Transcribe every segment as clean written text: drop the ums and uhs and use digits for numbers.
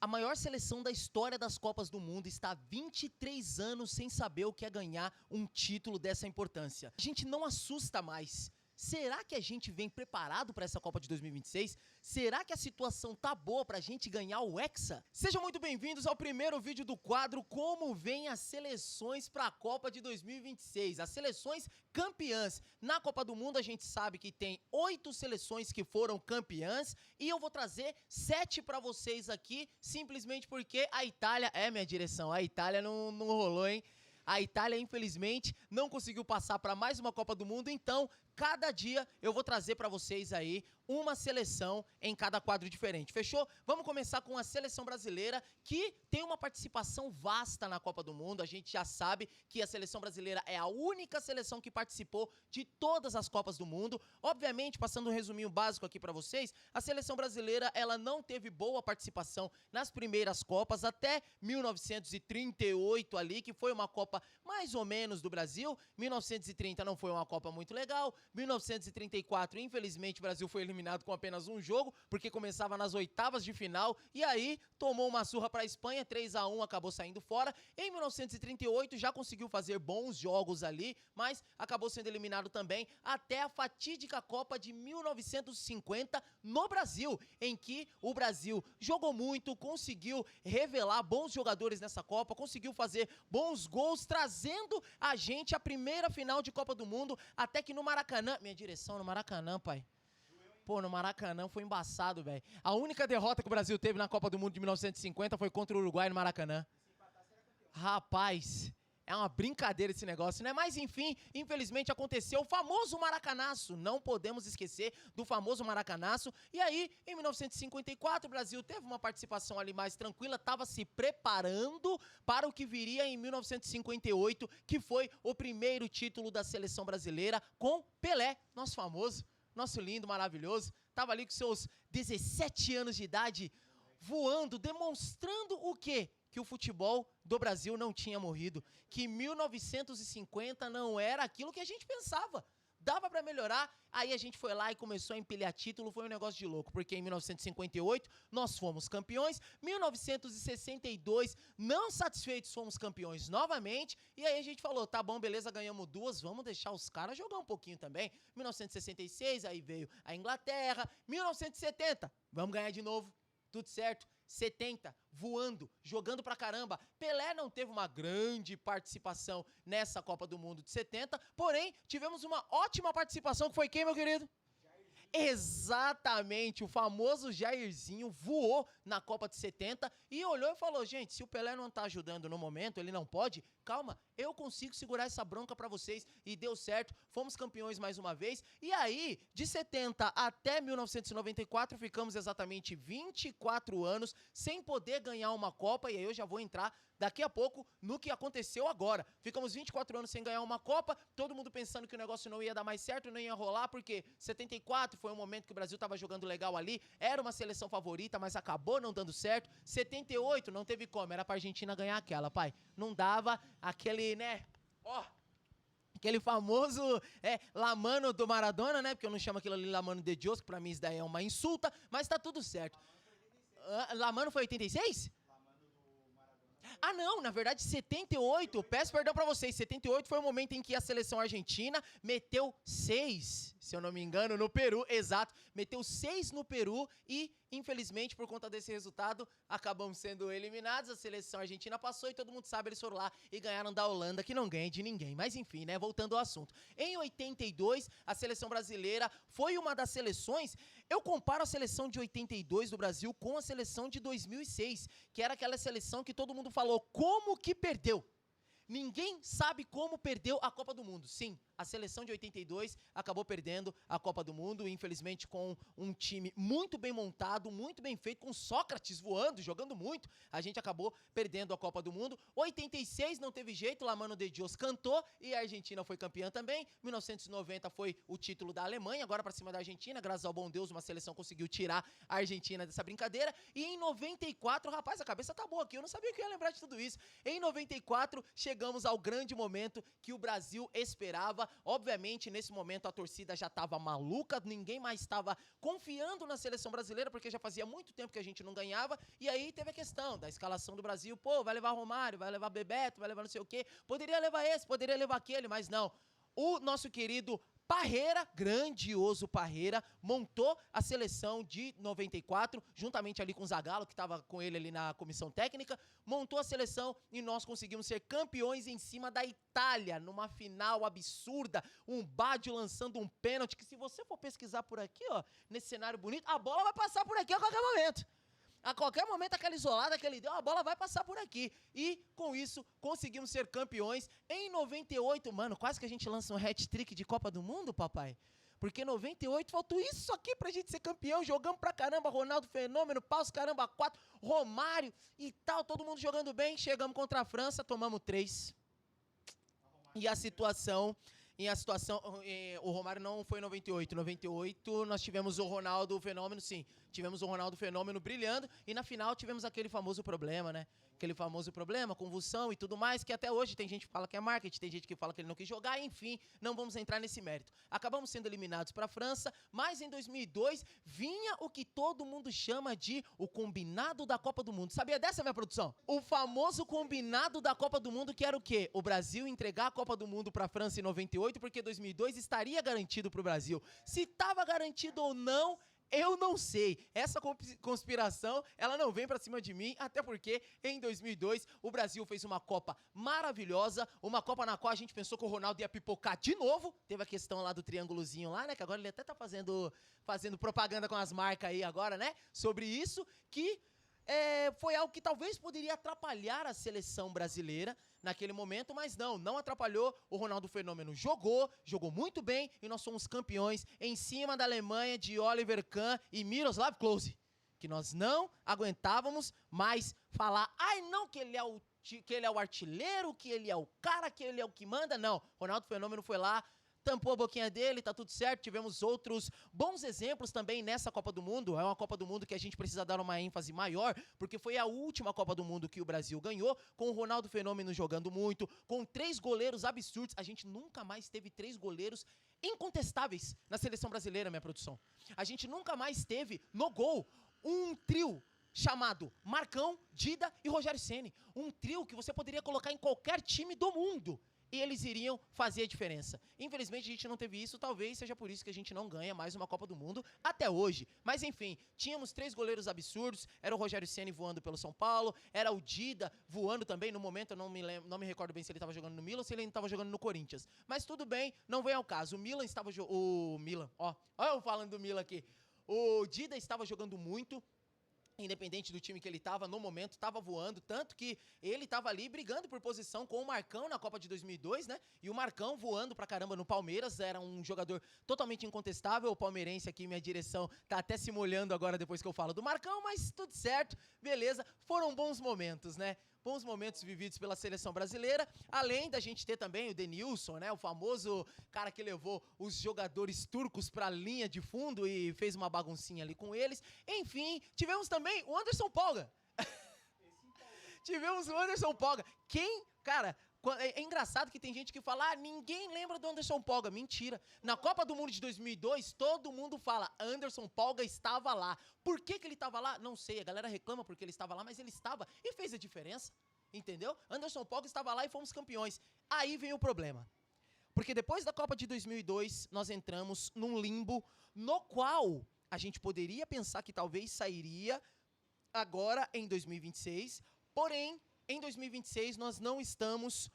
A maior seleção da história das Copas do Mundo está há 23 anos sem saber o que é ganhar um título dessa importância. A gente não assusta mais. Será que a gente vem preparado para essa Copa de 2026? Será que a situação tá boa pra gente ganhar o Hexa? Sejam muito bem-vindos ao primeiro vídeo do quadro Como vêm as seleções para a Copa de 2026. As seleções campeãs. Na Copa do Mundo a gente sabe que tem 8 seleções que foram campeãs e eu vou trazer 7 para vocês aqui, simplesmente porque a Itália é minha direção. A Itália não rolou, hein? A Itália, infelizmente, não conseguiu passar para mais uma Copa do Mundo, então, cada dia eu vou trazer para vocês aí uma seleção em cada quadro diferente, fechou? Vamos começar com a seleção brasileira, que tem uma participação vasta na Copa do Mundo. A gente já sabe que a seleção brasileira é a única seleção que participou de todas as Copas do Mundo. Obviamente, passando um resuminho básico aqui para vocês, a seleção brasileira, ela não teve boa participação nas primeiras Copas, até 1938 ali, que foi uma Copa mais ou menos do Brasil. 1930 não foi uma Copa muito legal. 1934, infelizmente, o Brasil foi eliminado com apenas um jogo, porque começava nas oitavas de final, e aí tomou uma surra para a Espanha, 3-1, acabou saindo fora. Em 1938 já conseguiu fazer bons jogos ali, mas acabou sendo eliminado também, até a fatídica Copa de 1950 no Brasil, em que o Brasil jogou muito, conseguiu revelar bons jogadores nessa Copa, conseguiu fazer bons gols, trazendo a gente à primeira final de Copa do Mundo, até que no Maracanã, minha direção no Maracanã, pai. Pô, no Maracanã foi embaçado, velho. A única derrota que o Brasil teve na Copa do Mundo de 1950 foi contra o Uruguai no Maracanã. Rapaz, é uma brincadeira esse negócio, né? Mas enfim, infelizmente aconteceu o famoso Maracanaço. Não podemos esquecer do famoso Maracanaço. E aí, em 1954, o Brasil teve uma participação ali mais tranquila, estava se preparando para o que viria em 1958, que foi o primeiro título da seleção brasileira com Pelé, nosso famoso, nosso lindo, maravilhoso. Tava ali com seus 17 anos de idade, voando, demonstrando o quê? Que o futebol do Brasil não tinha morrido, que 1950 não era aquilo que a gente pensava. Dava pra melhorar, aí a gente foi lá e começou a empilhar título, foi um negócio de louco, porque em 1958 nós fomos campeões, 1962 não satisfeitos fomos campeões novamente, e aí a gente falou, tá bom, beleza, ganhamos 2, vamos deixar os caras jogar um pouquinho também. 1966, aí veio a Inglaterra, 1970, vamos ganhar de novo, tudo certo. 70, voando, jogando pra caramba. Pelé não teve uma grande participação nessa Copa do Mundo de 70, porém, tivemos uma ótima participação, que foi quem, meu querido? Exatamente, o famoso Jairzinho voou na Copa de 70 e olhou e falou, gente, se o Pelé não tá ajudando no momento, ele não pode, calma, eu consigo segurar essa bronca pra vocês, e deu certo, fomos campeões mais uma vez, e aí, de 70 até 1994, ficamos exatamente 24 anos sem poder ganhar uma Copa, e aí eu já vou entrar daqui a pouco no que aconteceu agora. Ficamos 24 anos sem ganhar uma Copa, todo mundo pensando que o negócio não ia dar mais certo, não ia rolar, porque 74 foi um momento que o Brasil tava jogando legal ali, era uma seleção favorita, mas acabou não dando certo. 78 não teve como, era pra Argentina ganhar aquela, pai. Não dava aquele, né, ó, aquele famoso La Mano do Maradona, né, porque eu não chamo aquilo ali La Mano de Dios, que pra mim isso daí é uma insulta, mas tá tudo certo. La Mano foi 86? Ah, não, na verdade, 78, peço perdão pra vocês, 78 foi o momento em que a seleção argentina meteu 6, se eu não me engano, no Peru, exato, meteu 6 no Peru e, infelizmente, por conta desse resultado, acabamos sendo eliminados, a seleção argentina passou e todo mundo sabe, eles foram lá e ganharam da Holanda, que não ganha de ninguém, mas enfim, né, voltando ao assunto. Em 82, a seleção brasileira foi uma das seleções, eu comparo a seleção de 82 do Brasil com a seleção de 2006, que era aquela seleção que todo mundo falou, como que perdeu? Ninguém sabe como perdeu a Copa do Mundo. Sim, a seleção de 82 acabou perdendo a Copa do Mundo, infelizmente com um time muito bem montado, muito bem feito, com Sócrates voando, jogando muito, a gente acabou perdendo a Copa do Mundo. 86 não teve jeito, La Mano de Dios cantou e a Argentina foi campeã também. 1990 foi o título da Alemanha, agora pra cima da Argentina, graças ao bom Deus, uma seleção conseguiu tirar a Argentina dessa brincadeira. E em 94, rapaz, a cabeça tá boa aqui, eu não sabia que eu ia lembrar de tudo isso. Em 94, chegamos ao grande momento que o Brasil esperava, ganhava. Obviamente, nesse momento, a torcida já estava maluca, ninguém mais estava confiando na seleção brasileira, porque já fazia muito tempo que a gente não ganhava. E aí teve a questão da escalação do Brasil. Pô, vai levar Romário, vai levar Bebeto, vai levar não sei o quê. Poderia levar esse, poderia levar aquele, mas não. O nosso querido Parreira, grandioso Parreira, montou a seleção de 94, juntamente ali com o Zagallo, que estava com ele ali na comissão técnica, montou a seleção e nós conseguimos ser campeões em cima da Itália, numa final absurda, um Baggio lançando um pênalti, que se você for pesquisar por aqui, ó, nesse cenário bonito, a bola vai passar por aqui a qualquer momento. A qualquer momento, aquela isolada que ele deu, a bola vai passar por aqui. E, com isso, conseguimos ser campeões. Em 98, mano, quase que a gente lança um hat-trick de Copa do Mundo, papai. Porque em 98 faltou isso aqui pra gente ser campeão. Jogamos pra caramba, Ronaldo Fenômeno, Paus Caramba 4, Romário e tal, todo mundo jogando bem. Chegamos contra a França, tomamos 3. E a situação... o Romário não foi em 98. Em 98 nós tivemos o Ronaldo Fenômeno, sim. Tivemos o Ronaldo Fenômeno brilhando e na final tivemos aquele famoso problema, né? Aquele famoso problema, convulsão e tudo mais, que até hoje tem gente que fala que é marketing, tem gente que fala que ele não quis jogar, enfim, não vamos entrar nesse mérito. Acabamos sendo eliminados para a França, mas em 2002 vinha o que todo mundo chama de o combinado da Copa do Mundo. Sabia dessa, minha produção? O famoso combinado da Copa do Mundo, que era o quê? O Brasil entregar a Copa do Mundo para a França em 98, porque 2002 estaria garantido para o Brasil. Se estava garantido ou não, eu não sei. Essa conspiração, ela não vem pra cima de mim, até porque em 2002 o Brasil fez uma Copa maravilhosa, uma Copa na qual a gente pensou que o Ronaldo ia pipocar de novo. Teve a questão lá do triângulozinho lá, né, que agora ele até tá fazendo propaganda com as marcas aí agora, né, sobre isso, que foi algo que talvez poderia atrapalhar a seleção brasileira naquele momento, mas não atrapalhou. O Ronaldo Fenômeno jogou muito bem e nós somos campeões em cima da Alemanha de Oliver Kahn e Miroslav Klose, que nós não aguentávamos mais falar, não, que ele é o artilheiro, que ele é o cara, que ele é o que manda, não. Ronaldo Fenômeno foi lá, tampou a boquinha dele, tá tudo certo. Tivemos outros bons exemplos também nessa Copa do Mundo. É uma Copa do Mundo que a gente precisa dar uma ênfase maior, porque foi a última Copa do Mundo que o Brasil ganhou, com o Ronaldo Fenômeno jogando muito, com 3 goleiros absurdos. A gente nunca mais teve 3 goleiros incontestáveis na seleção brasileira, minha produção. A gente nunca mais teve no gol um trio chamado Marcão, Dida e Rogério Ceni. Um trio que você poderia colocar em qualquer time do mundo e eles iriam fazer a diferença. Infelizmente, a gente não teve isso, talvez seja por isso que a gente não ganha mais uma Copa do Mundo até hoje. Mas, enfim, tínhamos 3 goleiros absurdos, era o Rogério Ceni voando pelo São Paulo, era o Dida voando também, no momento eu não me recordo bem se ele estava jogando no Milan ou se ele ainda estava jogando no Corinthians. Mas tudo bem, não vem ao caso. Eu falando do Milan aqui. O Dida estava jogando muito, independente do time que ele estava, no momento, estava voando, tanto que ele estava ali brigando por posição com o Marcão na Copa de 2002, né? E o Marcão voando pra caramba no Palmeiras, era um jogador totalmente incontestável. O palmeirense aqui, minha direção, tá até se molhando agora depois que eu falo do Marcão, mas tudo certo, beleza. Foram bons momentos, né? Bons momentos vividos pela seleção brasileira, além da gente ter também o Denilson, né, o famoso cara que levou os jogadores turcos pra linha de fundo e fez uma baguncinha ali com eles. Enfim, tivemos também o Anderson Polga. Tivemos o Anderson Polga. Cara, é engraçado que tem gente que fala, ninguém lembra do Anderson Polga. Mentira. Na Copa do Mundo de 2002, todo mundo fala, Anderson Polga estava lá. Por que ele estava lá? Não sei, a galera reclama porque ele estava lá, mas ele estava e fez a diferença, entendeu? Anderson Polga estava lá e fomos campeões. Aí vem o problema. Porque depois da Copa de 2002, nós entramos num limbo no qual a gente poderia pensar que talvez sairia agora em 2026, porém, em 2026, nós não estamos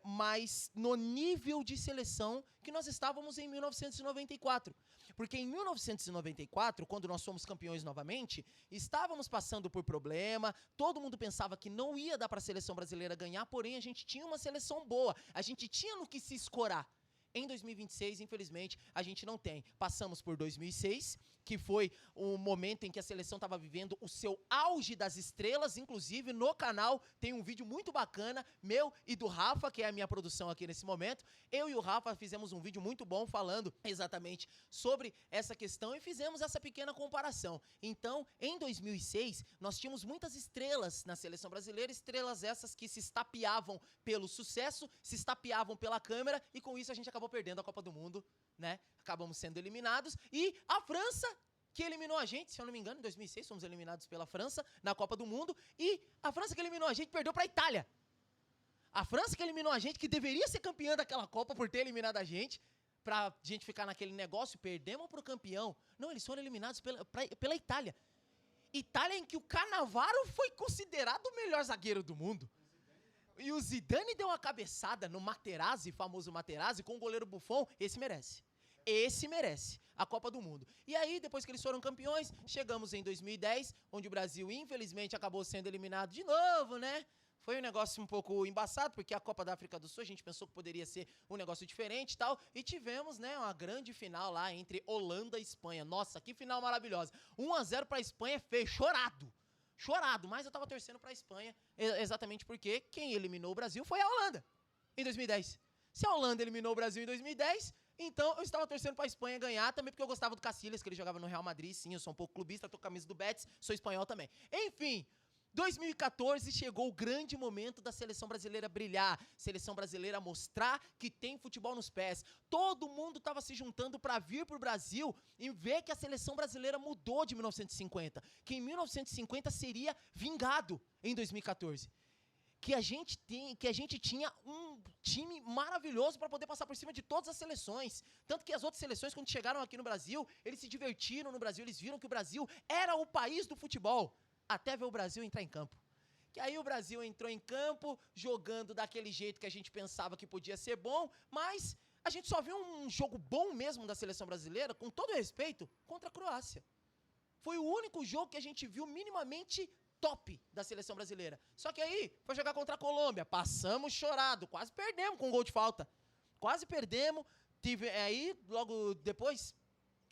mais no nível de seleção que nós estávamos em 1994. Porque em 1994, quando nós fomos campeões novamente, estávamos passando por problema, todo mundo pensava que não ia dar para a seleção brasileira ganhar, porém a gente tinha uma seleção boa, a gente tinha no que se escorar. Em 2026, infelizmente, a gente não tem. Passamos por 2006, que foi o momento em que a seleção estava vivendo o seu auge das estrelas. Inclusive, no canal tem um vídeo muito bacana, meu e do Rafa, que é a minha produção aqui nesse momento. Eu e o Rafa fizemos um vídeo muito bom falando exatamente sobre essa questão e fizemos essa pequena comparação. Então, em 2006, nós tínhamos muitas estrelas na seleção brasileira, estrelas essas que se estapeavam pelo sucesso, se estapeavam pela câmera, e com isso a gente acabou perdendo a Copa do Mundo, né? Acabamos sendo eliminados, e a França, que eliminou a gente, se eu não me engano, em 2006 fomos eliminados pela França na Copa do Mundo, e a França que eliminou a gente perdeu para a Itália. A França que eliminou a gente, que deveria ser campeã daquela Copa por ter eliminado a gente, pra gente ficar naquele negócio, perdemos pro campeão. Não, eles foram eliminados pela Itália. Itália em que o Cannavaro foi considerado o melhor zagueiro do mundo. E o Zidane deu uma cabeçada no Materazzi, famoso Materazzi, com o goleiro Buffon. Esse merece. Esse merece a Copa do Mundo. E aí, depois que eles foram campeões, chegamos em 2010, onde o Brasil, infelizmente, acabou sendo eliminado de novo, né? Foi um negócio um pouco embaçado, porque a Copa da África do Sul, a gente pensou que poderia ser um negócio diferente e tal, e tivemos, né, uma grande final lá entre Holanda e Espanha. Nossa, que final maravilhosa. 1-0 pra Espanha, feio, chorado, mas eu tava torcendo pra Espanha, exatamente porque quem eliminou o Brasil foi a Holanda, em 2010. Se a Holanda eliminou o Brasil em 2010, então eu estava torcendo pra Espanha ganhar, também porque eu gostava do Casillas, que ele jogava no Real Madrid, sim, eu sou um pouco clubista, tô com a camisa do Betis, sou espanhol também. Enfim, 2014 chegou o grande momento da seleção brasileira brilhar, seleção brasileira mostrar que tem futebol nos pés. Todo mundo estava se juntando para vir para o Brasil e ver que a seleção brasileira mudou de 1950, que em 1950 seria vingado em 2014. Que a gente tinha um time maravilhoso para poder passar por cima de todas as seleções. Tanto que as outras seleções, quando chegaram aqui no Brasil, eles se divertiram no Brasil, eles viram que o Brasil era o país do futebol. Até ver o Brasil entrar em campo. Que aí o Brasil entrou em campo, jogando daquele jeito que a gente pensava que podia ser bom, mas a gente só viu um jogo bom mesmo da seleção brasileira, com todo respeito, contra a Croácia. Foi o único jogo que a gente viu minimamente top da seleção brasileira. Só que aí, foi jogar contra a Colômbia, passamos chorado, quase perdemos com um gol de falta. Quase perdemos, aí logo depois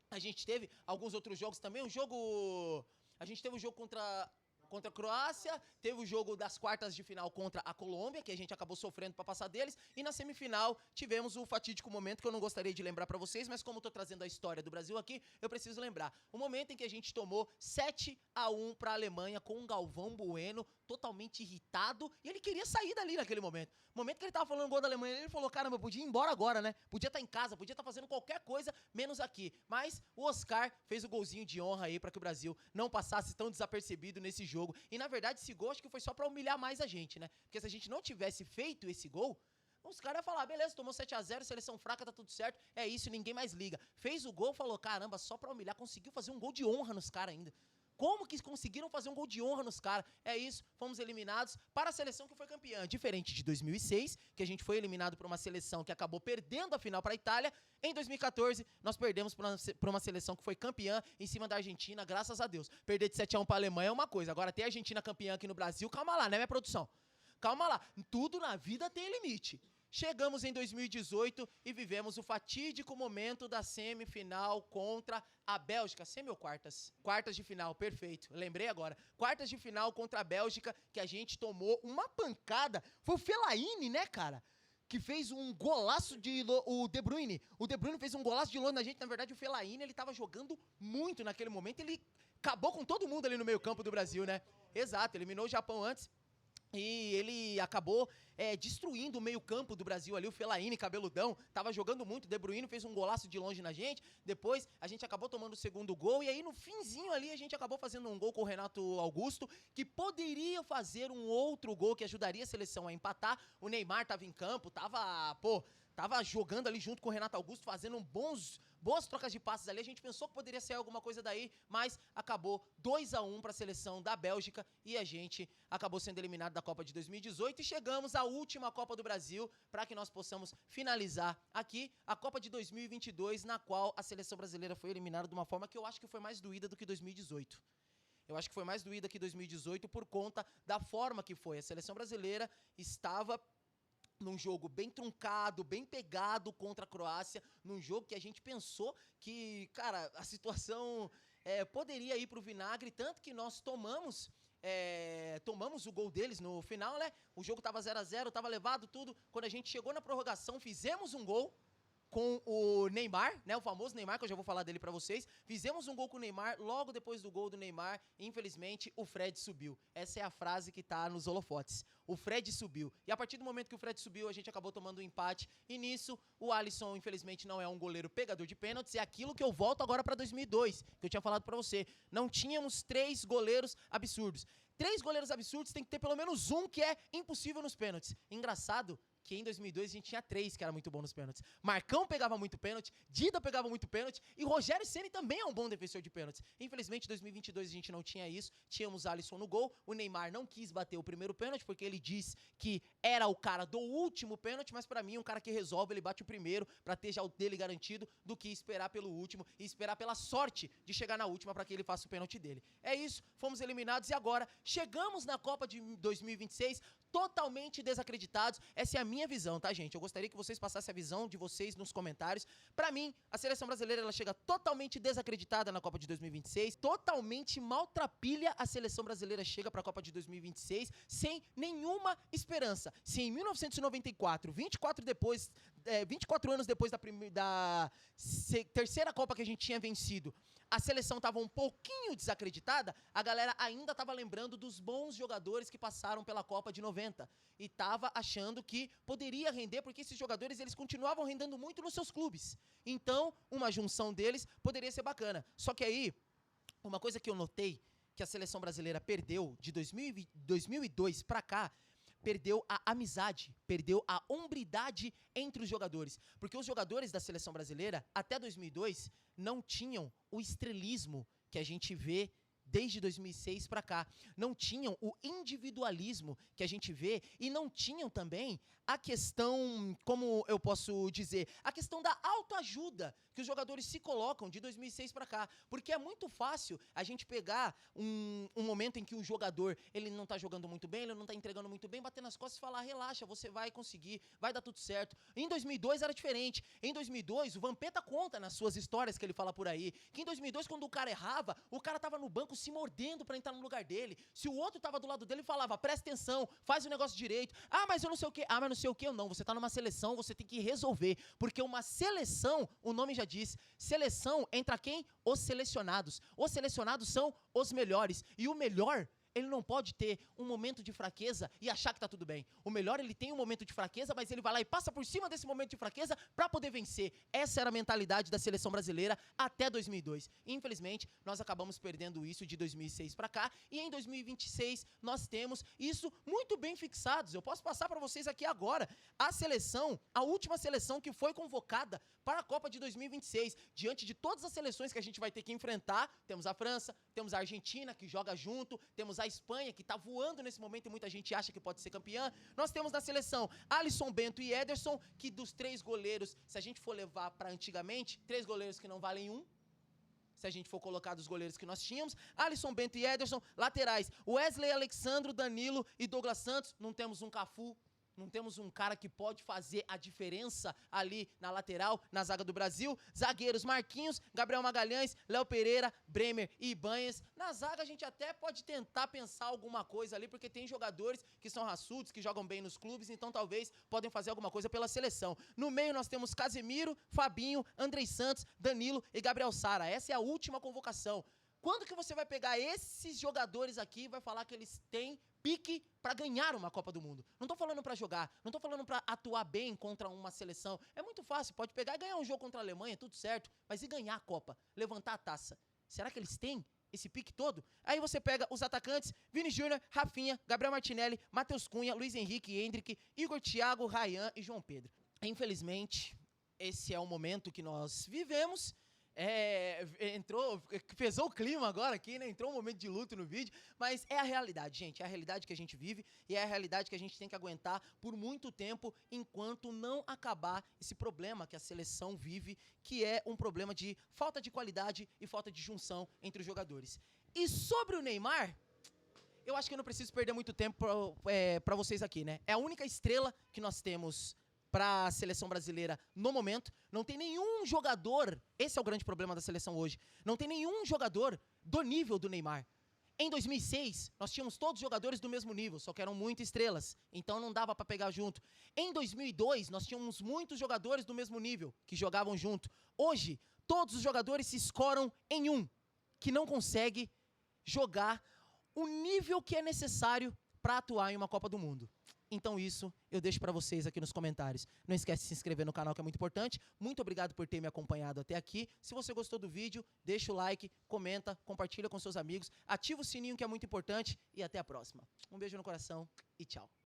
a gente teve alguns outros jogos também, a gente teve o jogo contra a Croácia, teve o jogo das quartas de final contra a Colômbia, que a gente acabou sofrendo para passar deles, e na semifinal tivemos o fatídico momento que eu não gostaria de lembrar para vocês, mas como eu tô trazendo a história do Brasil aqui, eu preciso lembrar. O momento em que a gente tomou 7-1 para a Alemanha com um Galvão Bueno totalmente irritado, e ele queria sair dali naquele momento. No momento que ele tava falando gol da Alemanha, ele falou, caramba, eu podia ir embora agora, né? Podia estar em casa, podia estar fazendo qualquer coisa, menos aqui. Mas o Oscar fez o golzinho de honra aí para que o Brasil não passasse tão desapercebido nesse jogo. E na verdade esse gol acho que foi só para humilhar mais a gente, né? Porque se a gente não tivesse feito esse gol, os caras iam falar, beleza, tomou 7-0, seleção fraca, tá tudo certo, é isso, ninguém mais liga. Fez o gol, falou, caramba, só pra humilhar, conseguiu fazer um gol de honra nos caras ainda. Como que conseguiram fazer um gol de honra nos caras? É isso, fomos eliminados para a seleção que foi campeã. Diferente de 2006, que a gente foi eliminado por uma seleção que acabou perdendo a final para a Itália. Em 2014, nós perdemos para uma seleção que foi campeã em cima da Argentina, graças a Deus. Perder de 7-1 para a Alemanha é uma coisa. Agora, ter a Argentina campeã aqui no Brasil, calma lá, né, minha produção? Calma lá, tudo na vida tem limite. Chegamos em 2018 e vivemos o fatídico momento da semifinal contra a Bélgica. Semi ou quartas? Quartas de final, perfeito. Lembrei agora. Quartas de final contra a Bélgica, que a gente tomou uma pancada. Foi o Fellaini, né, cara? Que fez um golaço o De Bruyne. O De Bruyne fez um golaço de longe na gente. Na verdade, o Fellaini, ele tava jogando muito naquele momento. Ele acabou com todo mundo ali no meio campo do Brasil, né? Exato, eliminou o Japão antes. E ele acabou destruindo o meio-campo do Brasil ali, o Fellaini, cabeludão, tava jogando muito, o De Bruyne fez um golaço de longe na gente, depois a gente acabou tomando o segundo gol, e aí no finzinho ali a gente acabou fazendo um gol com o Renato Augusto, que poderia fazer um outro gol que ajudaria a seleção a empatar. O Neymar tava em campo, tava jogando ali junto com o Renato Augusto, fazendo boas trocas de passes ali. A gente pensou que poderia ser alguma coisa daí, mas acabou 2-1 para a seleção da Bélgica e a gente acabou sendo eliminado da Copa de 2018 e chegamos à última Copa do Brasil para que nós possamos finalizar aqui a Copa de 2022, na qual a seleção brasileira foi eliminada de uma forma que eu acho que foi mais doída do que 2018. Eu acho que foi mais doída que 2018 por conta da forma que foi. A seleção brasileira estava num jogo bem truncado, bem pegado contra a Croácia, num jogo que a gente pensou que, cara, a situação poderia ir pro vinagre, tanto que nós tomamos o gol deles no final, né? O jogo tava 0-0, tava levado tudo. Quando a gente chegou na prorrogação, fizemos um gol com o Neymar, né, o famoso Neymar, que eu já vou falar dele pra vocês. Fizemos um gol com o Neymar, logo depois do gol do Neymar, infelizmente, o Fred subiu. Essa é a frase que tá nos holofotes. O Fred subiu. E a partir do momento que o Fred subiu, a gente acabou tomando um empate. E nisso, o Alisson, infelizmente, não é um goleiro pegador de pênaltis. É aquilo que eu volto agora pra 2002, que eu tinha falado pra você. Não tínhamos 3 goleiros absurdos. 3 goleiros absurdos tem que ter pelo menos um que é impossível nos pênaltis. Engraçado que em 2002 a gente tinha 3 que era muito bom nos pênaltis. Marcão pegava muito pênalti, Dida pegava muito pênalti e Rogério Ceni também é um bom defensor de pênaltis. Infelizmente, em 2022 a gente não tinha isso, tínhamos Alisson no gol, o Neymar não quis bater o primeiro pênalti porque ele diz que era o cara do último pênalti, mas pra mim, um cara que resolve, ele bate o primeiro pra ter já o dele garantido do que esperar pelo último e esperar pela sorte de chegar na última pra que ele faça o pênalti dele. É isso, fomos eliminados e agora chegamos na Copa de 2026 totalmente desacreditados. Essa é a minha visão, tá, gente? Eu gostaria que vocês passassem a visão de vocês nos comentários. Pra mim, a seleção brasileira, ela chega totalmente desacreditada na Copa de 2026, totalmente maltrapilha a seleção brasileira chega pra Copa de 2026 sem nenhuma esperança. Se em 1994, 24 anos depois da terceira Copa que a gente tinha vencido, a seleção estava um pouquinho desacreditada, a galera ainda estava lembrando dos bons jogadores que passaram pela Copa de 90 e estava achando que poderia render, porque esses jogadores eles continuavam rendendo muito nos seus clubes. Então, uma junção deles poderia ser bacana. Só que aí, uma coisa que eu notei que a seleção brasileira perdeu de 2002 para cá, perdeu a amizade, perdeu a hombridade entre os jogadores. Porque os jogadores da seleção brasileira, até 2002, não tinham o estrelismo que a gente vê desde 2006 para cá. Não tinham o individualismo que a gente vê e não tinham também a questão, como eu posso dizer, a questão da autoajuda que os jogadores se colocam de 2006 para cá. Porque é muito fácil a gente pegar um momento em que o jogador ele não tá jogando muito bem, ele não tá entregando muito bem, bater nas costas e falar, relaxa, você vai conseguir, vai dar tudo certo. Em 2002 era diferente. Em 2002, o Vampeta conta nas suas histórias que ele fala por aí, que em 2002, quando o cara errava, o cara tava no banco se mordendo para entrar no lugar dele. Se o outro tava do lado dele, falava, presta atenção, faz o negócio direito. Ah, mas eu não sei o quê. Ah, mas não sei o quê. Não, você tá numa seleção, você tem que resolver. Porque uma seleção, o nome já diz, seleção entra quem? Os selecionados. Os selecionados são os melhores. E o melhor, ele não pode ter um momento de fraqueza e achar que tá tudo bem. O melhor, ele tem um momento de fraqueza, mas ele vai lá e passa por cima desse momento de fraqueza pra poder vencer. Essa era a mentalidade da seleção brasileira até 2002. Infelizmente, nós acabamos perdendo isso de 2006 pra cá e em 2026 nós temos isso muito bem fixados. Eu posso passar pra vocês aqui agora. A seleção, a última seleção que foi convocada para a Copa de 2026, diante de todas as seleções que a gente vai ter que enfrentar, temos a França, temos a Argentina, que joga junto, temos a Espanha, que está voando nesse momento e muita gente acha que pode ser campeã. Nós temos na seleção Alisson, Bento e Ederson, que dos 3 goleiros, se a gente for levar para antigamente, 3 goleiros que não valem 1, se a gente for colocar dos goleiros que nós tínhamos, Alisson, Bento e Ederson, laterais, Wesley, Alexandro, Danilo e Douglas Santos, não temos um Cafu, não temos um cara que pode fazer a diferença ali na lateral, na zaga do Brasil. Zagueiros, Marquinhos, Gabriel Magalhães, Léo Pereira, Bremer e Ibanhas. Na zaga a gente até pode tentar pensar alguma coisa ali, porque tem jogadores que são raçudos, que jogam bem nos clubes, então talvez podem fazer alguma coisa pela seleção. No meio nós temos Casemiro, Fabinho, Andrei Santos, Danilo e Gabriel Sara. Essa é a última convocação. Quando que você vai pegar esses jogadores aqui e vai falar que eles têm pique para ganhar uma Copa do Mundo? Não tô falando para jogar, não tô falando para atuar bem contra uma seleção. É muito fácil, pode pegar e ganhar um jogo contra a Alemanha, tudo certo, mas e ganhar a Copa? Levantar a taça? Será que eles têm esse pique todo? Aí você pega os atacantes, Vini Júnior, Rafinha, Gabriel Martinelli, Matheus Cunha, Luiz Henrique, Endrick, Igor Thiago, Ryan e João Pedro. Infelizmente, esse é o momento que nós vivemos. Pesou o clima agora aqui, né? Entrou um momento de luto no vídeo, mas é a realidade, gente, é a realidade que a gente vive e é a realidade que a gente tem que aguentar por muito tempo enquanto não acabar esse problema que a seleção vive, que é um problema de falta de qualidade e falta de junção entre os jogadores. E sobre o Neymar, Eu acho que eu não preciso perder muito tempo para vocês aqui, né? É a única estrela que nós temos para a seleção brasileira no momento. Não tem nenhum jogador, esse é o grande problema da seleção hoje, não tem nenhum jogador do nível do Neymar. Em 2006, nós tínhamos todos os jogadores do mesmo nível, só que eram muito estrelas, então não dava para pegar junto. Em 2002, nós tínhamos muitos jogadores do mesmo nível, que jogavam junto. Hoje, todos os jogadores se escoram em um, que não consegue jogar o nível que é necessário para atuar em uma Copa do Mundo. Então isso eu deixo para vocês aqui nos comentários. Não esquece de se inscrever no canal, que é muito importante. Muito obrigado por ter me acompanhado até aqui. Se você gostou do vídeo, deixa o like, comenta, compartilha com seus amigos, ativa o sininho, que é muito importante, e até a próxima. Um beijo no coração e tchau.